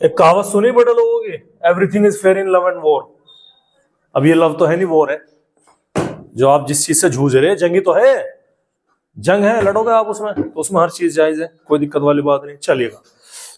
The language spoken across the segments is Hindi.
एक कहावत सुनी बड़े लोगों की, everything is fair in love and war. अब ये लव तो है नहीं, वॉर है। जो आप जिस चीज से जूझ रहे, जंगी तो है, जंग है, लड़ोगे आप उसमें, तो उसमें हर चीज जायज है, कोई दिक्कत वाली बात नहीं। चलिएगा,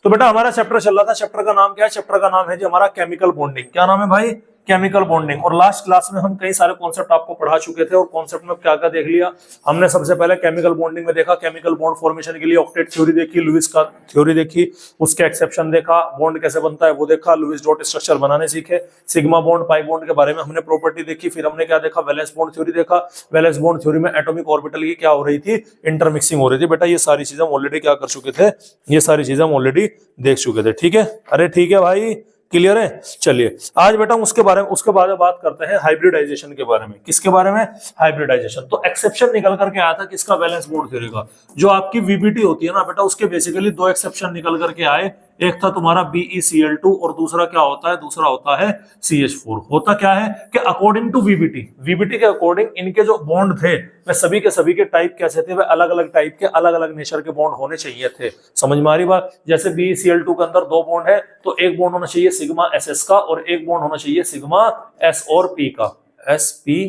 तो बेटा हमारा चैप्टर चल रहा था, चैप्टर का नाम क्या है? चैप्टर का नाम है जी हमारा केमिकल बॉन्डिंग। क्या नाम है भाई? Chemical bonding. और लास्ट क्लास में हम कई सारे कॉन्सेप्ट आपको पढ़ा चुके थे, और कॉन्सेप्ट में क्या क्या देख लिया हमने। सबसे पहले केमिकल बॉन्डिंग में देखा, केमिकल बॉन्ड फॉर्मेशन के लिए ऑक्टेट थ्योरी देखी, लुईस का थ्योरी देखी, उसके एक्सेप्शन देखा, बॉन्ड कैसे बनता है वो देखा, लुईस डॉट स्ट्रक्चर बनाने सीखे, सिग्मा बॉन्ड, पाई बॉन्ड के बारे में हमने प्रॉपर्टी देखी। फिर हमने क्या देखा? वैलेंस बॉन्ड थ्योरी देखा। वैलेंस बॉन्ड थ्योरी में एटॉमिक ऑर्बिटल की क्या हो रही थी? इंटरमिक्सिंग हो रही थी। बेटा ये सारी चीजें हम ऑलरेडी क्या कर चुके थे? ये सारी चीजें हम ऑलरेडी देख चुके थे। ठीक है, अरे ठीक है भाई, क्लियर है। चलिए आज बेटा उसके बारे में, उसके बाद बात करते हैं हाइब्रिडाइजेशन के बारे में। किसके बारे में? हाइब्रिडाइजेशन। तो एक्सेप्शन निकल करके आया था किसका? वैलेंस बॉन्ड थ्योरी का। जो आपकी वीबीटी होती है ना बेटा, उसके बेसिकली दो एक्सेप्शन निकल करके आए। एक था तुम्हारा BeCl2 और दूसरा क्या होता है? दूसरा होता है CH4। होता क्या है कि अकॉर्डिंग टू वीबीटी के अकॉर्डिंग इनके जो बॉन्ड थे वे सभी के सभी के टाइप कैसे थे? वे अलग अलग टाइप के, अलग अलग नेचर के बॉन्ड होने चाहिए थे। समझ में आ रही बात? जैसे BeCl2 के अंदर दो बॉन्ड है, तो एक बॉन्ड होना चाहिए सिग्मा SS का और एक बॉन्ड होना चाहिए सिग्मा S और P का। SP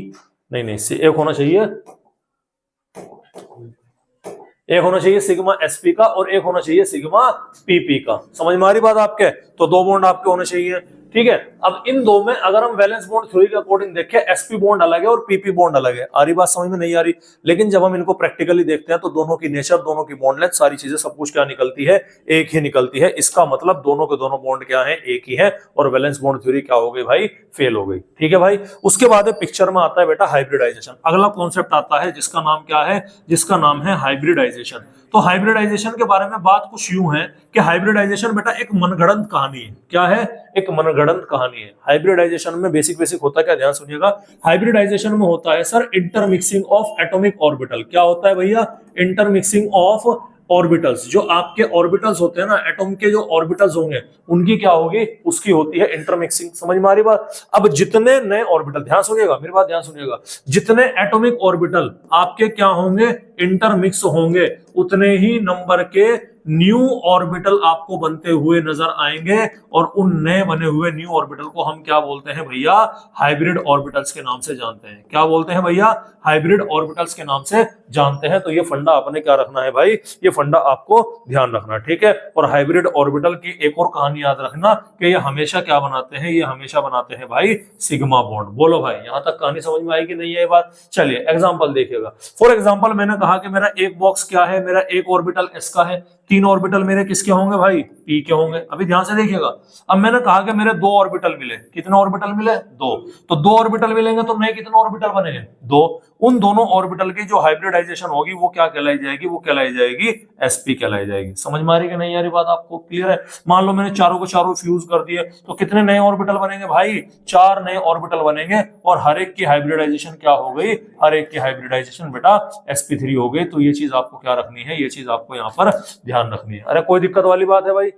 नहीं, एक होना चाहिए, एक होना चाहिए सिग्मा SP का और एक होना चाहिए सिग्मा PP का। समझ में आ रही बात आपके? तो दो बॉन्ड आपके होने चाहिए। ठीक है, अब इन दो में अगर हम वैलेंस बॉन्ड थ्योरी के अकॉर्डिंग देखें, SP बॉन्ड अलग है और PP बॉन्ड अलग है। आ रही बात समझ में? नहीं आ रही। लेकिन जब हम इनको प्रैक्टिकली देखते हैं तो दोनों की नेचर, दोनों की बॉन्ड लेंथ, सारी चीजें सब कुछ क्या निकलती है? एक ही निकलती है। इसका मतलब दोनों के दोनों बॉन्ड क्या है? एक ही है। और वैलेंस बॉन्ड थ्योरी क्या हो गई भाई? फेल हो गई। ठीक है भाई। उसके बाद पिक्चर में आता है बेटा हाइब्रिडाइजेशन। अगला कॉन्सेप्ट आता है जिसका नाम क्या है? जिसका नाम है हाइब्रिडाइजेशन। तो हाइब्रिडाइजेशन के बारे में बात कुछ यूं है कि हाइब्रिडाइजेशन बेटा एक मनगढ़ंत कहानी है। क्या है? एक मनगढ़ंत कहानी है। हाइब्रिडाइजेशन में बेसिक होता है क्या? ध्यान सुनिएगा। हाइब्रिडाइजेशन में होता है sir intermixing of atomic orbital. क्या होता है भैया? Intermixing of orbitals. जो आपके ऑर्बिटल्स होते हैं ना, एटॉम के जो ऑर्बिटल्स होंगे उनकी क्या होगी? उसकी होती है इंटरमिक्सिंग। समझ में आ रही बात? अब जितने नए ऑर्बिटल, ध्यान सुनिएगा मेरी बात, ध्यान सुनिएगा, जितने एटॉमिक ऑर्बिटल आपके क्या होंगे? इंटरमिक्स होंगे, उतने ही नंबर के न्यू ऑर्बिटल आपको बनते हुए नजर आएंगे। और उन नए बने हुए न्यू ऑर्बिटल को हम क्या बोलते हैं भैया? हाइब्रिड ऑर्बिटल्स के नाम से जानते हैं। क्या बोलते हैं भैया? हाइब्रिड ऑर्बिटल्स के नाम से जानते हैं। तो ये फंडा आपने क्या रखना है भाई? ये फंडा आपको ध्यान रखना। ठीक है। और हाइब्रिड ऑर्बिटल की एक और कहानी याद रखना कि ये हमेशा क्या बनाते हैं? ये हमेशा बनाते हैं भाई सिग्मा बॉन्ड। बोलो भाई, यहां तक कहानी समझ में आएगी नहीं है ये बात? चलिए एग्जांपल देखिएगा। फॉर एग्जांपल मैंने कहा कि मेरा एक बॉक्स क्या है? मेरा एक ऑर्बिटल S का है, तीन ऑर्बिटल मेरे किसके होंगे भाई? P के होंगे। अभी ध्यान से देखिएगा। अब मैंने कहा कि मेरे दो ऑर्बिटल मिले। कितने ऑर्बिटल मिले? दो। तो दो ऑर्बिटल मिलेंगे तो नए कितने ऑर्बिटल बनेंगे? दो। उन दोनों ऑर्बिटल की जो हाइब्रिडाइजेशन होगी वो क्या कहलाई जाएगी? वो कहलाई जाएगी SP कहलाई जाएगी। समझ में आ रही कि नहीं आ रही बात आपको? क्लियर है? मान लो मैंने चारों को चारों फ्यूज कर दिए, तो कितने नए ऑर्बिटल बनेंगे भाई? चार नए ऑर्बिटल बनेंगे। और हर एक की हाइब्रिडाइजेशन क्या हो गई? हर एक की हाइब्रिडाइजेशन बेटा sp3 हो गई। तो ये चीज आपको क्या रखनी है? ये चीज आपको यहाँ पर ध्यान रखनी है। अरे कोई दिक्कत वाली बात है भाई?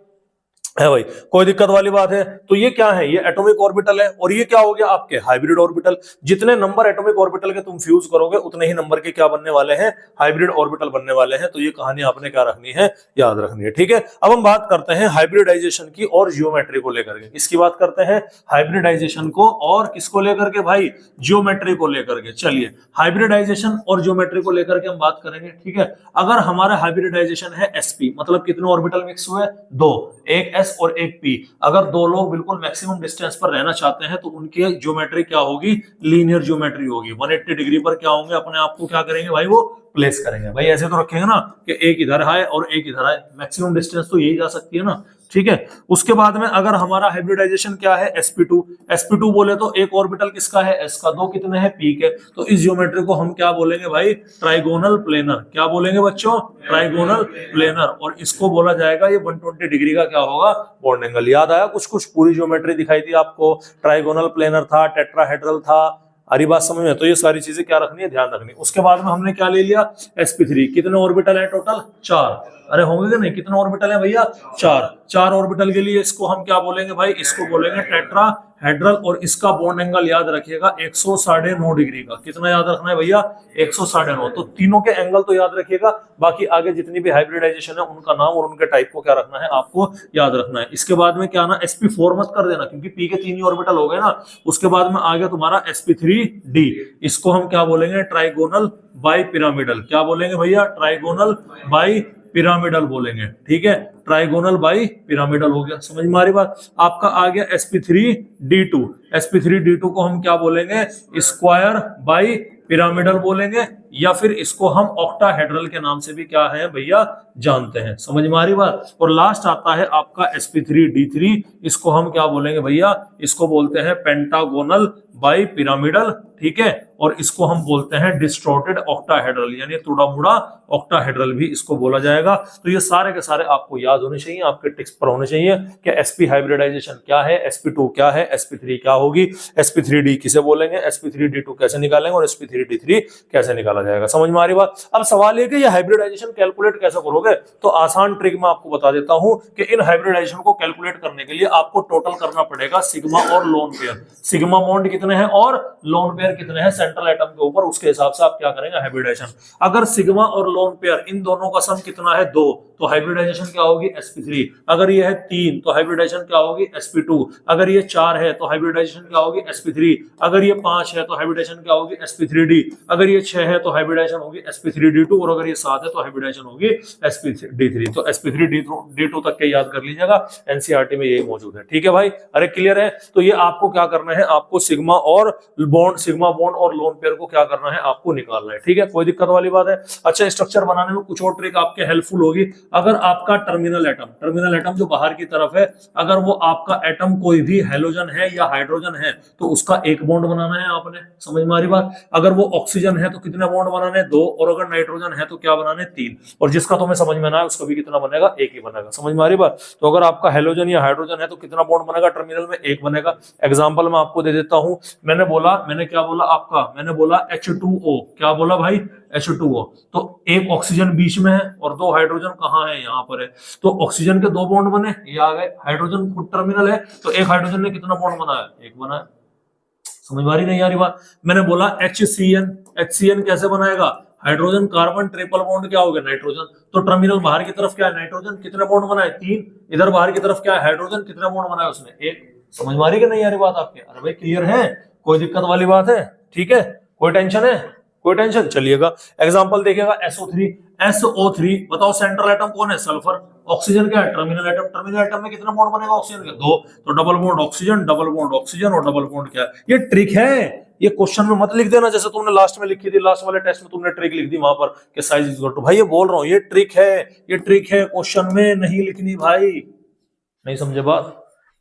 है भाई, कोई दिक्कत वाली बात है? तो ये क्या है? ये एटॉमिक ऑर्बिटल है और ये क्या हो गया? आपके हाइब्रिड ऑर्बिटल। जितने नंबर एटॉमिक ऑर्बिटल के तुम फ्यूज करोगे उतने ही नंबर के क्या बनने वाले हैं? हाइब्रिड ऑर्बिटल बनने वाले हैं। तो ये कहानी आपने क्या रखनी है? याद रखनी है। ठीक है। अब हम बात करते हैं हाइब्रिडाइजेशन की और जियोमेट्री को लेकर के। किसकी बात करते हैं? हाइब्रिडाइजेशन को और किसको लेकर के भाई? जियोमेट्री को लेकर के। चलिए हाइब्रिडाइजेशन और जियोमेट्री को लेकर के हम बात करेंगे। ठीक है। अगर हमारा हाइब्रिडाइजेशन है sp, मतलब कितने ऑर्बिटल मिक्स हुए? दो, एक S और एक P। अगर दो लोग बिल्कुल मैक्सिमम डिस्टेंस पर रहना चाहते हैं तो उनकी ज्योमेट्री क्या होगी? लीनियर ज्योमेट्री होगी। 180 डिग्री पर क्या होंगे? अपने आप को क्या करेंगे भाई? वो प्लेस करेंगे। भाई ऐसे तो रखेंगे ना कि एक इधर है और एक इधर है, मैक्सिमम डिस्टेंस तो यही जा सकती है ना। ठीक है। उसके बाद में अगर हमारा हाइब्रिडाइजेशन क्या है? sp2 बोले तो एक ऑर्बिटल किसका है? S का। दो कितने हैं? P के। तो इस ज्योमेट्री को हम क्या बोलेंगे भाई? Trigonal planar. क्या बोलेंगे बच्चों? Trigonal planar. और इसको बोला जाएगा ये 120 डिग्री का क्या होगा? Bond angle. याद आया कुछ कुछ? पूरी ज्योमेट्री दिखाई थी आपको। ट्राइगोनल प्लेनर था, टेट्राहेड्रल था। हरी बात समझ में? तो ये सारी चीजें क्या रखनी है? ध्यान रखनी है। उसके बाद में हमने क्या ले लिया? sp3। कितने ऑर्बिटल है टोटल? चार। अरे होंगे कि नहीं, कितने ऑर्बिटल है भैया, 4। 4 ऑर्बिटल के लिए इसको हम क्या बोलेंगे भाई, इसको बोलेंगे टेट्राहेड्रल। और इसका बॉन्ड एंगल याद रखिएगा 109.5 डिग्री का। कितना याद रखना है भैया, 109.5। तो तीनों के एंगल तो याद रखिएगा, बाकी आगे जितनी भी हाइब्रिडाइजेशन है उनका नाम और उनके टाइप को क्या रखना है आपको याद रखना है। इसके बाद में क्या ना, sp4 मत कर देना, क्योंकि p के 3 ही ऑर्बिटल हो गए ना। उसके बाद में आ गया तुम्हारा sp3d। इसको हम क्या बोलेंगे, ट्राइगोनल बाई पिरामिडल। क्या बोलेंगे भैया, ट्राइगोनल बाई पिरामिडल बोलेंगे। ठीक है, ट्राइगोनल बाई पिरामिडल हो गया। समझ में आ रही बात। आपका आ गया sp3d2। sp3d2 को हम क्या बोलेंगे, स्क्वायर बाई पिरामिडल बोलेंगे, या फिर इसको हम ऑक्टाहेड्रल के नाम से भी क्या है भैया जानते हैं। समझ में आ रही बात। और लास्ट आता है आपका sp3d3। इसको हम क्या बोलेंगे भैया, इसको बोलते हैं पेंटागोनल बाई पिरामिडल। ठीक है, और इसको हम बोलते हैं डिस्टॉर्टेड ऑक्टाहेड्रल, यानी तुड़ा मुड़ा ऑक्टाहेड्रल भी इसको बोला जाएगा। तो ये सारे के सारे आपको याद होने चाहिए, आपके टेक्स्ट पर होने चाहिए कि sp हाइब्रिडाइजेशन क्या है, sp2 क्या है, sp3 क्या होगी, sp3d किसे बोलेंगे, sp3d2 कैसे निकालेंगे और sp3d3 कैसे निकाला जाएगा। समझ में आ रही बात। अब सवाल ये कि ये हाइब्रिडाइजेशन कैलकुलेट कैसे करोगे, तो आसान ट्रिक मैं आपको बता देता हूं कि इन हाइब्रिडाइजेशन को कैलकुलेट करने के लिए आपको टोटल करना पड़ेगा सिग्मा और लोन पेयर। सिग्मा बॉन्ड कितने हैं और लोन पेयर कितने हैं सेंट्रल एटम के ऊपर, उसके हिसाब से आप क्या करेंगे हाइब्रिडाइजेशन। अगर सिग्मा और लोन पेयर इन दोनों का सम कितना है 2, तो हाइब्रिडाइजेशन क्या होगी sp3। अगर ये है 3 तो हाइब्रिडाइजेशन क्या होगी sp2। अगर ये 4 है तो हाइब्रिडाइजेशन क्या होगी sp3। अगर ये 5 है तो हाइब्रिडाइजेशन क्या होगी sp3d। अगर ये 6 है तो हाइब्रिडाइजेशन होगी sp3d2। और अगर ये 7 है तो हाइब्रिडाइजेशन होगी sp3d3। तो sp3d2 तक के याद कर लीजिएगा, एनसीईआरटी में ये मौजूद है। ठीक है भाई, अरे क्लियर है। तो ये आपको क्या करना है, आपको सिग्मा बॉन्ड और लोन पेयर को क्या करना है, आपको निकालना है। ठीक है, कोई दिक्कत वाली बात है। अच्छा, स्ट्रक्चर बनाने में कुछ और ट्रिक आपके हेल्पफुल होगी। अगर आपका टर्मिनल एटम जो बाहर की तरफ है, अगर वो आपका एटम कोई भी हेलोजन है या हाइड्रोजन है, तो उसका एक बॉन्ड बनाना है आपने। समझ में आ रही बात। अगर वो ऑक्सीजन है तो कितने बॉन्ड बनाने, 2। और अगर नाइट्रोजन है तो क्या बनाने, 3। और जिसका तुम्हें समझ में ना आए उसका भी कितना बनेगा, एक ही बनेगा। समझ में आ रही बात। तो अगर आपका हेलोजन या हाइड्रोजन है तो कितना बॉन्ड बनेगा टर्मिनल में, एक बनेगा। एग्जाम्पल मैं आपको दे देता हूं। मैंने क्या बोला आपका, मैंने बोला H2O। क्या बोला भाई, H2O। तो एक ऑक्सीजन बीच में है और 2 हाइड्रोजन कहाँ है, यहाँ पर है। तो ऑक्सीजन के 2 बॉन्ड बने, ये आ गए। हाइड्रोजन खुद टर्मिनल है तो एक हाइड्रोजन ने कितना बॉन्ड बनाया, एक बनाया। समझ में आ रही नहीं आ रही बात। मैंने बोला HCN कैसे बनाएगा, हाइड्रोजन कार्बन ट्रिपल बॉन्ड क्या हो गया, नाइट्रोजन। तो टर्मिनल बाहर की तरफ क्या है, नाइट्रोजन। कितने बॉन्ड बनाए, 3। इधर बाहर की तरफ क्या है, हाइड्रोजन। कितने बॉन्ड बनाए उसने, 1। समझ में आ रही कि नहीं आ रही बात आपके। अरे भाई क्लियर है, कोई दिक्कत वाली बात है। ठीक है, कोई टेंशन है, कोई टेंशन। चलिएगा एग्जांपल देखिएगा, SO3 बताओ सेंट्रल एटम कौन है, सल्फर। ऑक्सीजन क्या है, टर्मिनल एटम में कितना बॉन्ड बनेगा ऑक्सीजन के, 2। तो डबल बॉन्ड ऑक्सीजन और डबल बॉन्ड क्या है, ये ट्रिक है। ये क्वेश्चन में मत लिख देना जैसे तुमने लास्ट में लिखी थी, लास्ट वाले टेस्ट में तुमने ट्रिक लिख दी वहां पर कि साइज इज इक्वल टू। भाई ये बोल रहा हूं, ये ट्रिक है, क्वेश्चन में नहीं लिखनी भाई। नहीं समझे बात,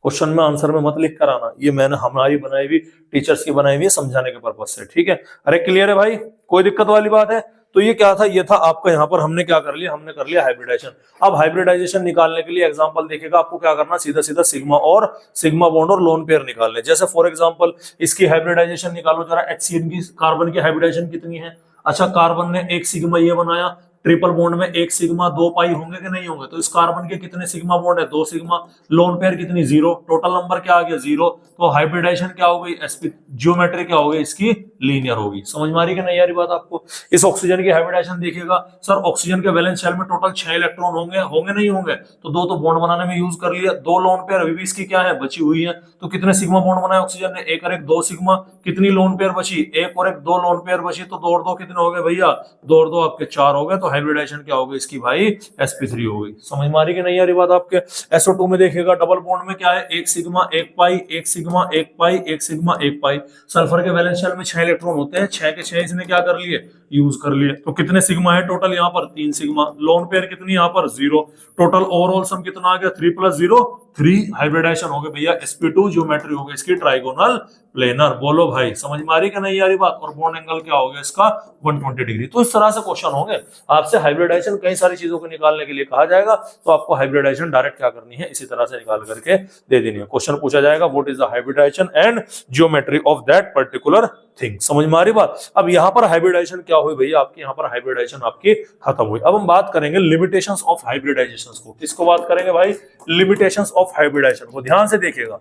क्वेश्चन में आंसर में मत लिख कर आना। ये मैंने हमारी बनाई हुई, टीचर्स की बनाई हुई समझाने के पर्पज से। ठीक है, अरे क्लियर है भाई, कोई दिक्कत वाली बात है। तो ये क्या था, ये था आपका यहाँ पर हमने क्या कर लिया, हमने कर लिया हाइब्रिडाइजेशन। अब हाइब्रिडाइजेशन निकालने के लिए एग्जांपल देखिएगा, आपको क्या करना, सीधा सिग्मा बॉन्ड और लोन पेयर निकालने। जैसे फॉर एग्जांपल इसकी हाइब्रिडाइजेशन निकालो जरा, HCN की कार्बन की हाइब्रिडाइजेशन कितनी है। अच्छा, कार्बन ने एक सिग्मा ये बनाया, ट्रिपल बॉन्ड में एक सिग्मा 2 पाई होंगे कि नहीं होंगे। तो इस कार्बन के कितने सिग्मा बॉन्ड है, 2 सिग्मा। लोन पेयर कितनी, 0। टोटल नंबर क्या आ गया, 0। तो हाइब्रिडाइजेशन क्या हो गई, sp ज्योमेट्री क्या हो गई इसकी, लीनियर होगी। समझ में आ रही कि नहीं आ रही बात आपको। इस ऑक्सीजन की हाइब्रिडाइजेशन देखिएगा, सर ऑक्सीजन के वैलेंस शेल में टोटल 6 इलेक्ट्रॉन होंगे नहीं होंगे। तो 2 तो बॉन्ड बनाने में यूज कर लिया, 2 लोन पेयर अभी भी इसकी क्या है, बची हुई है। तो कितने सिग्मा बॉन्ड बनाए ऑक्सीजन ने, 1 और 1 2 सिग्मा। कितनी लोन पेयर बची, 1 और 1 2 लोन पेयर बची। तो 2 और 2 कितने हो गए भैया, 2 और 2 आपके 4 हो गए। तो हाइब्रिडाइजेशन क्या हो गई इसकी भाई, sp3 हो गई। समझ में आ रही कि नहीं आ रही बात आपके। SO2 में देखिएगा, डबल बॉन्ड में क्या है, 1 सिग्मा 1 पाई, 1 सिग्मा 1 पाई, 1 सिग्मा 1 पाई। सल्फर के वैलेंस शेल में 6 इलेक्ट्रॉन होते हैं, 6 के 6 इसने क्या कर लिए, यूज कर लिए। तो कितने सिग्मा है टोटल यहाँ पर, 3 सिग्मा। लोन पेयर कितनी यहाँ पर, 0। टोटल ओवरऑल सम कितना आ गया, 3 + 0 3 हाइब्रिडाइजेशन हो गए भैया sp2, ज्योमेट्री हो गई इसकी ट्राइगोनल प्लेनर। बोलो भाई समझ में आ रही कि नहीं आ रही बात। और बॉन्ड एंगल क्या हो गया इसका 120 डिग्री। तो इस तरह से क्वेश्चन होंगे आपसे हाइब्रिडाइजेशन कई सारी चीजों को निकालने के लिए कहा जाएगा, तो आपको हाइब्रिडाइजेशन डायरेक्ट क्या करनी है इसी तरह से निकाल करके दे देनी है। क्वेश्चन पूछा जाएगा what is the hybridization and geometry of that particular thing. समझ में आ रही बात। अब यहां पर हाइब्रिडाइजेशन क्या हुई भैया आपकी, यहां पर हाइब्रिडाइजेशन आपकी खत्म हुई। अब हम बात करेंगे लिमिटेशंस ऑफ हाइब्रिडाइजेशन को। किसको बात करेंगे भाई, लिमिटेशंस ऑफ हाइब्रिडाइजेशन को। ध्यान से देखिएगा,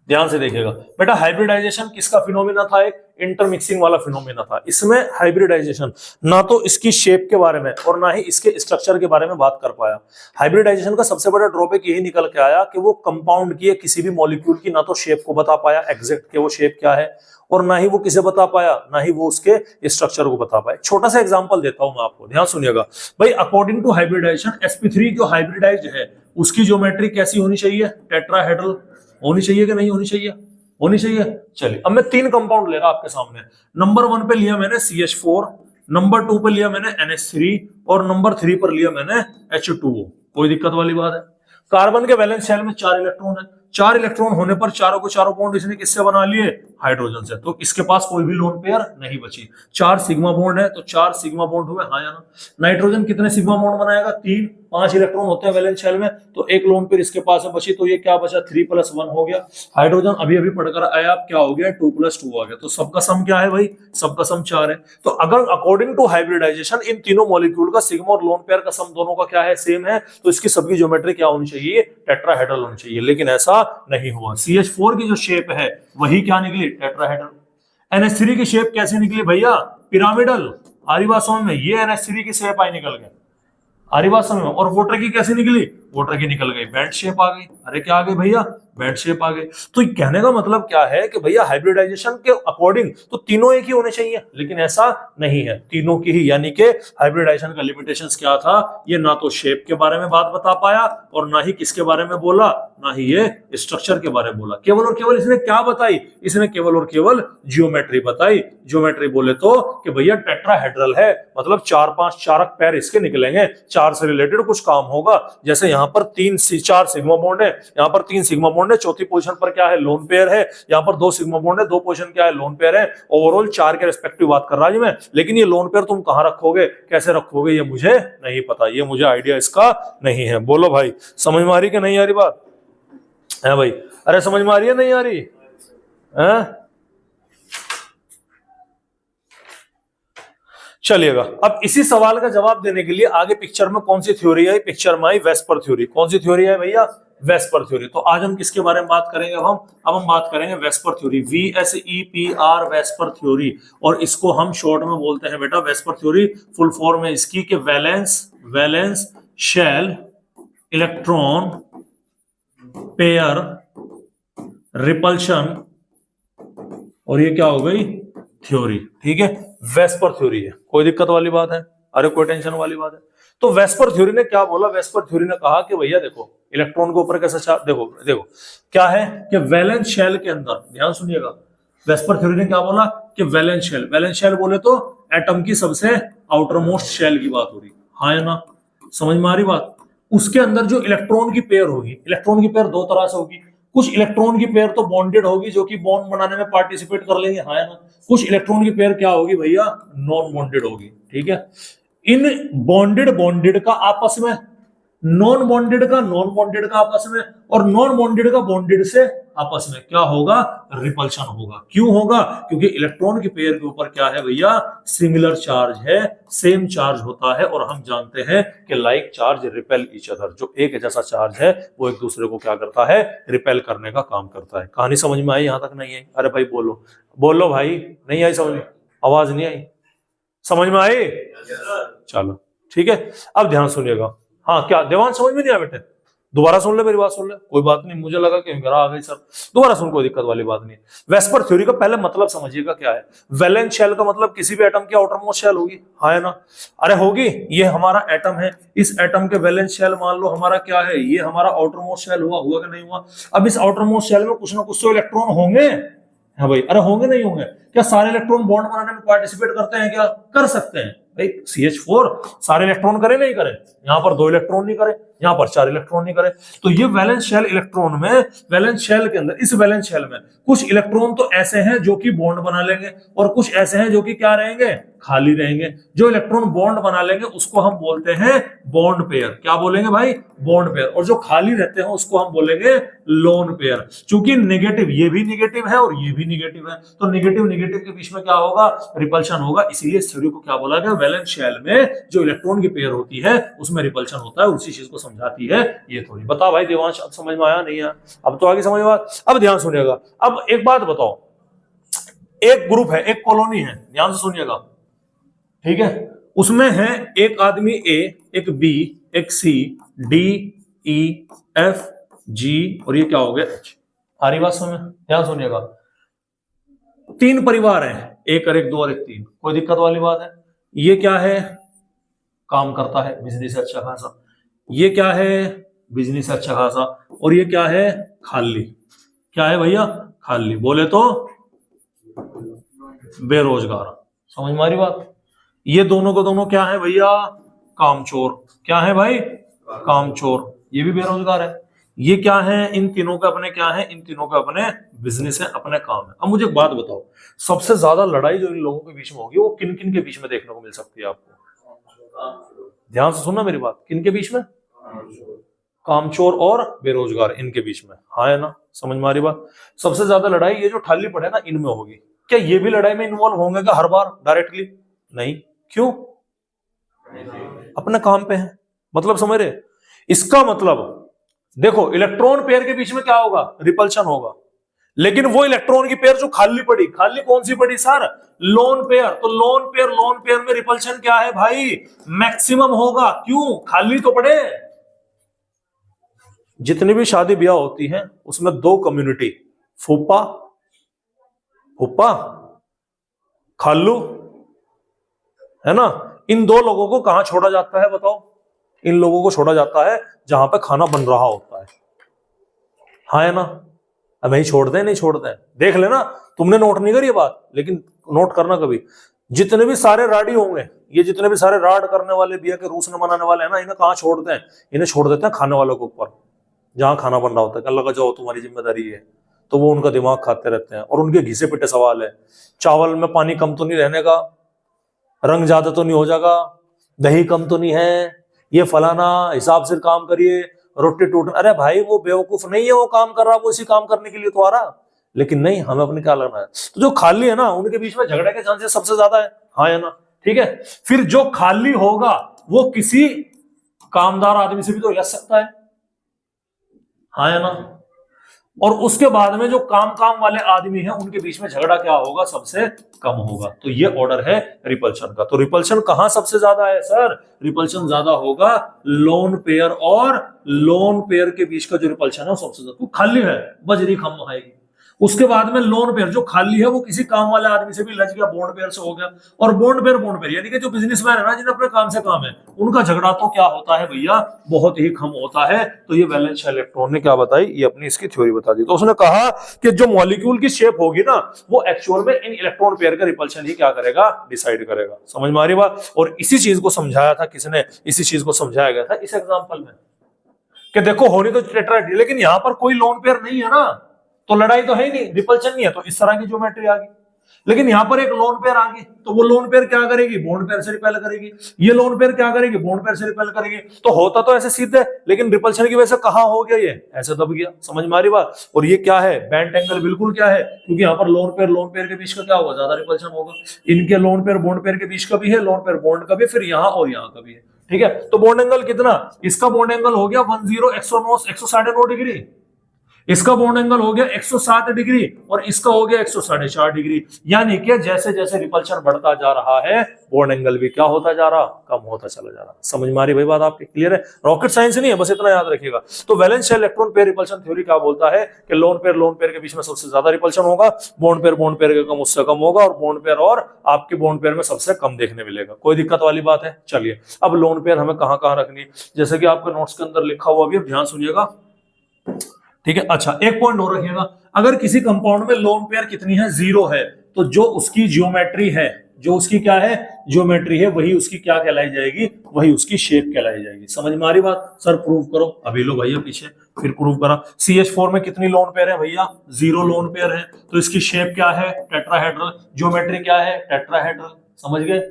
ध्यान से देखिएगा बेटा। हाइब्रिडाइजेशन किसका फिनोमिना था, एक इंटरमिक्सिंग वाला फिनोमिना था। इसमें हाइब्रिडाइजेशन ना तो इसकी शेप के बारे में और ना ही इसके स्ट्रक्चर के बारे में बात कर पाया। हाइब्रिडाइजेशन का सबसे बड़ा ड्रॉबैक यही निकल के आया कि वो कंपाउंड की किसी भी मॉलिक्यूल की ना तो शेप को बता पाया एग्जैक्ट के वो शेप क्या है, और ना ही वो किसे बता पाया, ना ही वो उसके स्ट्रक्चर को बता पाया। छोटा सा एग्जांपल देता हूं मैं आपको, ध्यान सुनिएगा भाई। अकॉर्डिंग टू हाइब्रिडाइजेशन sp3 जो हाइब्रिडाइज्ड है उसकी ज्योमेट्री कैसी होनी चाहिए, टेट्राहेड्रल होनी चाहिए कि नहीं होनी चाहिए, होनी चाहिए। चलिए अब मैं 3 कंपाउंड ले रहा आपके सामने। नंबर 1 पे लिया मैंने CH4, नंबर 2 पे लिया मैंने NH3 और नंबर 3 पर लिया मैंने H2O। कोई दिक्कत वाली बात है। कार्बन के वैलेंस शेल में 4 इलेक्ट्रॉन है। 4 इलेक्ट्रॉन होने पर चारों को चारों बॉन्ड इसने किससे बना लिए, हाइड्रोजन से। तो इसके पास कोई भी लोन पेयर नहीं बची। 4 सिग्मा बॉन्ड है तो 4 सिग्मा बॉन्ड हुए, हाँ या ना। नाइट्रोजन कितने सिग्मा बॉन्ड बनाएगा, 3। 5 इलेक्ट्रॉन होते हैं वैलेंस शेल में, तो एक लोन पेयर इसके पास है बची, तो ये क्या बचा 3+1 हो गया। हाइड्रोजन अभी अभी पढ़कर आया, क्या हो गया 2+2 आ गया। तो सबका सम क्या है भाई, सबका सम 4 है। तो अगर अकॉर्डिंग टू हाइब्रिडाइजेशन इन तीनों मॉलिक्यूल का सिग्मा और लोन पेयर का सम दोनों का क्या है, सेम है, तो इसकी सबकी ज्योमेट्री क्या होनी चाहिए, टेट्राहेड्रल होनी चाहिए। लेकिन ऐसा नहीं हुआ। CH4 की जो शेप है वही क्या निकली, टेट्राहेड्रल। NH3 की शेप कैसे निकली भैया, पिरामिडल। आरी बात समझ में, ये NH3 की शेप आई निकल गई, आरी बात समझ में। और वाटर की कैसे निकली, वाटर की निकल गई बैंड शेप आ गई। अरे क्या आ गई भैया, बैंड शेप आ गई। तो कहने का मतलब क्या है कि भैया हाइब्रिडाइजेशन के अकॉर्डिंग तो तीनों एक ही होने चाहिए, लेकिन ऐसा नहीं है, तीनों की ही। यानी कि हाइब्रिडाइजेशन का लिमिटेशंस क्या था, ये ना तो शेप के बारे में बात बता पाया और ना ही किसके बारे में बोला, ना ही ये स्ट्रक्चर के बारे में बोला। केवल और केवल इसने क्या बताई, इसने केवल और केवल ज्योमेट्री बताई। ज्योमेट्री बोले तो कि भैया टेट्राहेड्रल है, मतलब 4-5 चारक पैर इसके निकलेंगे, 4 से रिलेटेड कुछ काम होगा। जैसे यहाँ पर 4 सिग्मा बॉन्ड है, यहाँ पर 3 सिग्मा बॉन्ड है, चौथी पोजीशन पर क्या है, लोन पेयर है। यहाँ पर 2 सिग्मा बॉन्ड है, 2 पोजीशन क्या है, लोन पेयर है। ओवरऑल 4 के रिस्पेक्टिव बात कर रहा हूं मैं, लेकिन ये लोन पेयर तुम कहां रखोगे, कैसे रखोगे, ये मुझे नहीं पता, ये मुझे आइडिया इसका नहीं है। बोलो भाई समझ में आ रही कि नहीं आ रही बात है भाई। अरे समझ में आ रही है नहीं आ रही है। चलिएगा अब इसी सवाल का जवाब देने के लिए आगे पिक्चर में कौन सी थ्योरी है, पिक्चर में आई वेस्पर थ्योरी। कौन सी थ्योरी है भैया, वेस्पर थ्योरी। तो आज हम किसके बारे में बात करेंगे, अब हम बात करेंगे VSEPR theory, VSEPR VSEPR theory. और इसको हम शॉर्ट में बोलते हैं बेटा वेस्पर थ्योरी। फुल फॉर्म है इसकी कि valence shell electron pair repulsion, और ये क्या हो गई, थ्योरी। ठीक है, वेस्पर थ्योरी है। कोई दिक्कत वाली बात है, अरे कोई टेंशन वाली बात है। तो वेस्पर थ्योरी ने क्या बोला, वेस्पर थ्योरी ने कहा कि भैया देखो इलेक्ट्रॉन के ऊपर कैसा चार्ज, देखो क्या है कि वैलेंस शेल के अंदर, ध्यान सुनिएगा, वेस्पर थ्योरी ने क्या बोला कि वैलेंस शेल बोले तो एटम की सबसे आउटर मोस्ट शेल की बात हो रही, हाँ या ना, समझ में आ रही बात। उसके अंदर जो इलेक्ट्रॉन की पेयर होगी, इलेक्ट्रॉन की पेयर 2 तरह से होगी। कुछ इलेक्ट्रॉन की पेयर तो बॉन्डेड होगी, जो कि बॉन्ड बनाने में पार्टिसिपेट कर लेंगे, हाँ या ना। कुछ इलेक्ट्रॉन की पेयर क्या होगी भैया, नॉन बॉन्डेड होगी। ठीक है, इन बॉन्डेड का आपस में, नॉन बॉन्डेड का आपस में, और नॉन बॉन्डेड का बॉन्डेड से आपस में क्या होगा, रिपल्शन होगा। क्यों होगा, क्योंकि इलेक्ट्रॉन की पेयर के ऊपर क्या है भैया, सिमिलर चार्ज है, सेम चार्ज होता है। और हम जानते हैं कि like charge repel each other, जो एक जैसा चार्ज है वो एक दूसरे को क्या करता है, रिपेल करने का काम करता है। कहानी समझ में आई, यहां तक नहीं आई, अरे भाई बोलो भाई, नहीं आई समझ में, आवाज नहीं आई, समझ में आई, चलो ठीक है। अब ध्यान सुनिएगा, हाँ क्या देवान समझ में नहीं आया बेटे, दोबारा सुन ले मेरी बात, सुन ले, कोई बात नहीं, मुझे लगा कि मेरा आ गई सर, दोबारा सुन, कोई दिक्कत वाली बात नहीं। वेस्पर थ्योरी का पहले मतलब समझिएगा क्या है। वैलेंस शेल का मतलब किसी भी एटम की आउटर मोस्ट शेल होगी, हाँ है ना, अरे होगी। ये हमारा एटम है, इस एटम के वैलेंस शेल मान लो हमारा क्या है, ये हमारा आउटर मोस्ट शेल हुआ कि नहीं हुआ। अब इस आउटर मोस्ट शेल में कुछ ना कुछ तो इलेक्ट्रॉन होंगे, हाँ भाई, अरे होंगे नहीं होंगे, क्या सारे इलेक्ट्रॉन बॉन्ड बनाने में पार्टिसिपेट करते हैं, क्या कर सकते हैं भाई। CH4 सारे इलेक्ट्रॉन करे नहीं करे, यहां पर 2 इलेक्ट्रॉन नहीं करे, यहाँ पर 4 इलेक्ट्रॉन नहीं करे। तो ये वैलेंस शेल इलेक्ट्रॉन में, वैलेंस शेल के अंदर, इस वैलेंस शेल में कुछ इलेक्ट्रॉन तो ऐसे हैं जो कि बॉन्ड बना लेंगे और कुछ ऐसे हैं जो कि क्या रहेंगे, खाली रहेंगे। जो इलेक्ट्रॉन बॉन्ड बना लेंगे उसको हम बोलते हैं बॉन्ड पेयर। क्या बोलेंगे भाई, बॉन्ड पेयर। और जो खाली रहते हैं उसको हम बोलेंगे लोन पेयर। चूंकि नेगेटिव, ये भी नेगेटिव है और ये भी नेगेटिव है, तो नेगेटिव नेगेटिव के बीच में क्या होगा, रिपल्शन होगा। इसीलिए इस थ्योरी को क्या बोला गया, वैलेंस शेल में जो इलेक्ट्रॉन की पेयर होती है उसमें रिपल्शन होता है, उसी चीज को समझाती है ये थ्योरी। बता भाई देवांश, अब समझ में आया नहीं आया? अब तो आगे समझ में। अब ध्यान सुनिएगा। अब एक बात बताओ, एक ग्रुप है, एक कॉलोनी है, ध्यान से सुनिएगा, ठीक है। उसमें है एक आदमी ए, एक बी, एक सी, डी, ई, एफ, जी और ये क्या हो गया, एच। सारी बात समझ में, ध्यान सुनिएगा। 3 परिवार हैं, एक और एक, 2 और एक 3। कोई दिक्कत वाली बात है? ये क्या है, काम करता है, बिजनेस है अच्छा खासा। ये क्या है, बिजनेस है अच्छा खासा। और ये क्या है, खाली। क्या है भैया, खाली। बोले तो बेरोजगार। समझ में आ रही बात? ये दोनों को दोनों क्या है भैया, कामचोर। क्या है भाई, कामचोर। ये भी बेरोजगार है। ये क्या है, इन तीनों के अपने क्या है, इन तीनों के अपने बिजनेस है, अपने काम है। अब मुझे एक बात बताओ, सबसे ज्यादा लड़ाई जो इन लोगों के बीच में होगी वो किन किन के बीच में देखने को मिल सकती है आपको? ध्यान से सुनना मेरी बात। किन के बीच में, कामचोर और बेरोजगार, इनके बीच में। हाँ है ना, समझ में आ रही बात? सबसे ज्यादा लड़ाई ये जो खाली पड़े ना इनमें होगी। क्या ये भी लड़ाई में इन्वॉल्व होंगे क्या हर बार डायरेक्टली? नहीं। क्यों? अपने काम पे है। मतलब समझ रहे? इसका मतलब देखो, इलेक्ट्रॉन पेयर के बीच में क्या होगा, रिपल्शन होगा। लेकिन वो इलेक्ट्रॉन की पेयर जो खाली पड़ी, खाली कौन सी पड़ी सर, लोन पेयर। तो लोन पेयर में रिपल्शन क्या है भाई, मैक्सिमम होगा। क्यों, खाली तो पड़े। जितनी भी शादी ब्याह होती है उसमें 2 कम्युनिटी, फूफा, फूफा, खालू, है ना, इन 2 लोगों को कहां छोड़ा जाता है बताओ? इन लोगों को छोड़ा जाता है जहां पे खाना बन रहा होता है। हाँ है ना? अब नहीं छोड़ते, नहीं छोड़ते। देख लेना, तुमने नोट नहीं करी ये बात, लेकिन नोट करना कभी। जितने भी सारे राडी होंगे, ये जितने भी सारे राड करने वाले, बिया के रूस न बनाने वाले हैं ना, इन्हें कहां छोड़ते हैं? इन्हें छोड़ देते हैं खाने वालों के ऊपर, जहां खाना बन रहा होता है। अल्लाह का जाओ तुम्हारी जिम्मेदारी है, तो वो उनका दिमाग खाते रहते हैं। और उनके घिसे पिटे सवाल है, चावल में पानी कम तो नहीं रहने का, रंग ज्यादा तो नहीं हो जाएगा, दही कम तो नहीं है, ये फलाना हिसाब से काम करिए, रोटी टूट। अरे भाई वो बेवकूफ नहीं है, वो काम कर रहा, वो इसी काम करने के लिए तो आ रहा। लेकिन नहीं, हमें अपने क्या लगना है। तो जो खाली है ना उनके बीच में झगड़े के चांसेस सबसे ज्यादा है। हाँ है ना? ठीक है। फिर जो खाली होगा वो किसी कामदार आदमी से भी तो लग सकता है। हाँ है ना? और उसके बाद में जो काम वाले आदमी हैं उनके बीच में झगड़ा क्या होगा, सबसे कम होगा। तो ये ऑर्डर है रिपल्शन का। तो रिपल्शन कहां सबसे ज्यादा है सर? रिपल्शन ज्यादा होगा लोन पेयर और लोन पेयर के बीच का जो रिपल्शन है वो सबसे ज्यादा। तो खाली है, बजरी खम आएगी। उसके बाद में लोन पेयर जो खाली है वो किसी काम वाले आदमी से भी लज गया, बॉन्ड पेयर से हो गया। और बॉन्ड पेयर यानी कि जो बिजनेसमैन है ना, जिन्हें अपने काम से काम है, उनका झगड़ा तो क्या होता है भैया, बहुत ही कम होता है। तो ये वैलेंस इलेक्ट्रॉन ने क्या बताई, ये अपनी इसकी थ्योरी बता दी। तो उसने कहा कि जो मॉलिक्यूल की शेप होगी ना, वो एक्चुअल में इन इलेक्ट्रॉन पेयर का रिपल्शन ही क्या करेगा, डिसाइड करेगा। समझ में आ रही बात? और इसी चीज को समझाया था किसने, इसी चीज को समझाया गया था इस एग्जाम्पल में, कि देखो होनी तो टेट्राहेड्रल, लेकिन यहां पर कोई लोन पेयर नहीं है ना, तो लड़ाई तो है ही नहीं, रिपल्शन नहीं है, तो इस तरह की ज्योमेट्री आ गई। लेकिन यहां पर एक लोन पेयर आ गई, तो वो लोन पेयर क्या करेगी, बॉन्ड पेयर से रिपेल करेगी। ये लोन पेयर क्या करेगी, बॉन्ड पेयर से रिपेल करेगी। तो होता तो ऐसे सीधे, लेकिन रिपल्शन की वजह से कहां हो गया, ये ऐसे दब गया। समझ में आ रही बात? और ये क्या है, बेंट एंगल बिल्कुल क्या है, क्योंकि यहाँ पर लोन पेयर के बीच का क्या होगा, ज्यादा रिपल्शन होगा। इनके लोन पेयर बॉन्ड पेयर के बीच का भी है, लोन पेयर बॉन्ड का भी, फिर यहाँ और यहाँ का भी है। ठीक है। तो बॉन्ड एंगल कितना, इसका बॉन्ड एंगल हो गया 109 डिग्री, इसका बॉन्ड एंगल हो गया 107 डिग्री, और इसका हो गया 104.5 डिग्री। यानी कि जैसे जैसे रिपल्शन बढ़ता जा रहा है, बॉन्ड एंगल भी क्या होता जा रहा, कम होता चला जा रहा। समझ में आ रही भाई बात आपकी? क्लियर है? रॉकेट साइंस नहीं है, बस इतना याद रखिएगा। तो valence electron pair repulsion theory क्या बोलता है कि लोन पेयर के बीच में सबसे ज्यादा रिपल्शन होगा, बॉन्ड पेयर का कम उससे कम होगा, और बॉन्ड पेयर और आपके बॉन्ड पेयर में सबसे कम देखने मिलेगा। कोई दिक्कत वाली बात है? चलिए, अब लोन पेयर हमें कहां कहां रखनी, जैसे कि आपके नोट्स के अंदर लिखा हुआ, भी ध्यान सुनिएगा। ठीक है। अच्छा, एक पॉइंट और रखिएगा, अगर किसी कंपाउंड में लोन पेयर कितनी है, 0 है, तो जो उसकी ज्योमेट्री है जो उसकी क्या है ज्योमेट्री है वही उसकी क्या कहलाई जाएगी, वही उसकी शेप कहलाई जाएगी। समझ में आ रही बात? सर प्रूव करो। अभी लो भैया पीछे, फिर प्रूव करा। CH4 में कितनी लोन पेयर है भैया? 0 लोन पेयर है। तो इसकी शेप क्या है? टेट्राहेड्रल। ज्योमेट्री क्या है? टेट्राहेड्रल। समझ गए?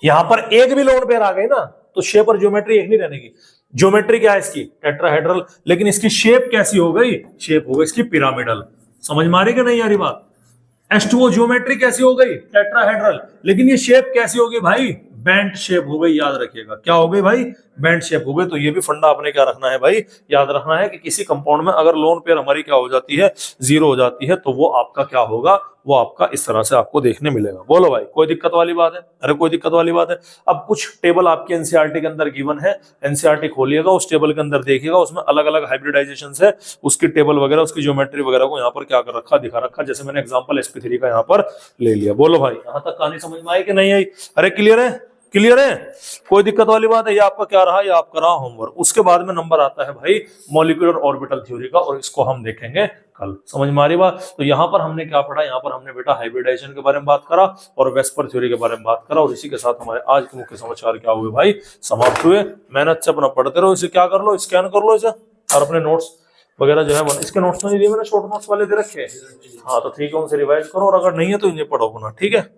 यहां पर एक भी लोन पेयर आ गई ना तो शेप और ज्योमेट्री एक नहीं रहने की। ज्योमेट्री क्या है इसकी? टेट्राहेड्रल। लेकिन इसकी शेप कैसी हो गई? शेप हो गई इसकी पिरामिडल। समझ में आ रही कि नहीं आ रही बात? H2O ज्योमेट्री कैसी हो गई? टेट्राहेड्रल। लेकिन ये शेप कैसी हो गई भाई? बैंड शेप हो गई। याद रखिएगा क्या हो गई भाई? बैंड शेप हो गई। तो ये भी फंडा आपने क्या रखना है भाई? याद रखना है कि किसी कंपाउंड में अगर लोन पेयर हमारी क्या हो जाती है? 0 हो जाती है तो वो आपका क्या होगा? वो आपका इस तरह से आपको देखने मिलेगा। बोलो भाई कोई दिक्कत वाली बात है? अरे कोई दिक्कत वाली बात है? अब कुछ टेबल आपके एनसीईआरटी के अंदर गिवन है, एनसीईआरटी खोलिएगा, उस टेबल के अंदर देखिएगा, उसमें अलग अलग हाइब्रिडाइजेशन है, उसकी टेबल वगैरह, उसकी ज्योमेट्री वगैरह को यहाँ पर क्या कर रखा, दिखा रखा। जैसे मैंने एग्जांपल sp3 का यहाँ पर ले लिया। बोलो भाई यहाँ तक कहानी समझ में आई कि नहीं आई? अरे क्लियर है? क्लियर है? कोई दिक्कत वाली बात है? ये आपका क्या रहा? ये आपका रहा होमवर्क। उसके बाद में नंबर आता है भाई मॉलिक्यूलर ऑर्बिटल थ्योरी का, और इसको हम देखेंगे कल। समझ में आ रही बात? तो यहाँ पर हमने क्या पढ़ा? यहाँ पर हमने बेटा हाइब्रिडाइजेशन के बारे में बात करा और वेस्पर थ्योरी के बारे में बात करा, और इसी के साथ हमारे आज के मुख्य समाचार क्या हुए भाई? समाप्त हुए। मेहनत से अपना पढ़ते रहो। इसे क्या कर लो, स्कैन कर लो इसे, और अपने नोट्स वगैरह जो है इसके नोट्स में नहीं दिए मैंने, शॉर्ट नोट्स वाले दे रखे। हाँ तो ठीक है, उनसे रिवाइज करो, और अगर नहीं है तो इन्हें पढ़ो अपना। ठीक है।